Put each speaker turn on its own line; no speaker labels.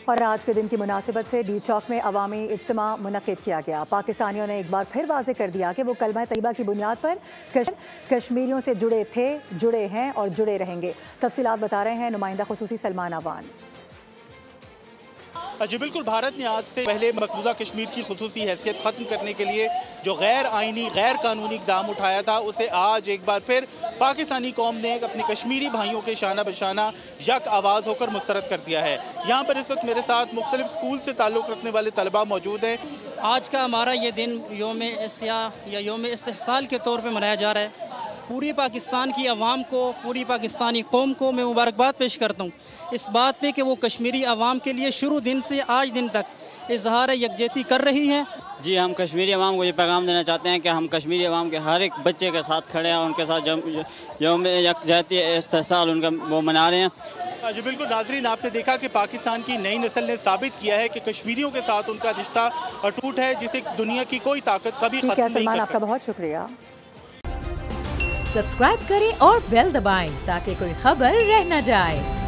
और आज के दिन की मुनासिबत से डी चौक में अवामी इज्तिमा मुनक्किद किया गया। पाकिस्तानियों ने एक बार फिर वाज़ेह कर दिया कि वो कलमा तैयबा की बुनियाद पर कश्मीरियों से जुड़े थे, जुड़े हैं और जुड़े रहेंगे। तफसीलात बता रहे हैं नुमाइंदा खुसूसी सलमान अवान।
जी बिल्कुल, भारत ने आज से पहले मकबूजा कश्मीर की खुसूसी हैसियत ख़त्म करने के लिए जो गैर आइनी गैर कानूनी इक़दाम उठाया था, उसे आज एक बार फिर पाकिस्तानी कौम ने अपने कश्मीरी भाइयों के शाना बशाना यक आवाज़ होकर मुस्तरद कर दिया है। यहाँ पर इस वक्त मेरे साथ मुख्तलिफ स्कूल से ताल्लुक़ रखने वाले तलबा मौजूद हैं।
आज का हमारा ये दिन योम एशिया या योम इस्तिहसाल के तौर पर मनाया जा रहा है। पूरी पाकिस्तान की आवाम को, पूरी पाकिस्तानी कौम को मैं मुबारकबाद पेश करता हूँ इस बात पे कि वो कश्मीरी आवाम के लिए शुरू दिन से आज दिन तक इजहार यकजहती कर रही हैं।
जी, हम कश्मीरी आवाम को ये पैगाम देना चाहते हैं कि हम कश्मीरी आवाम के हर एक बच्चे के साथ खड़े हैं, उनके साथ योम यकजहती इस्तिहसाल उनका वो मना रहे हैं।
जी बिल्कुल नाज़रीन, आपने देखा कि पाकिस्तान की नई नस्ल ने साबित किया है कि कश्मीरियों के साथ उनका रिश्ता अटूट है, जिसे दुनिया की कोई ताकत कभी खत्म नहीं कर सकती।
आपका बहुत शुक्रिया।
सब्सक्राइब करें और बेल दबाएं ताकि कोई खबर रह न जाए।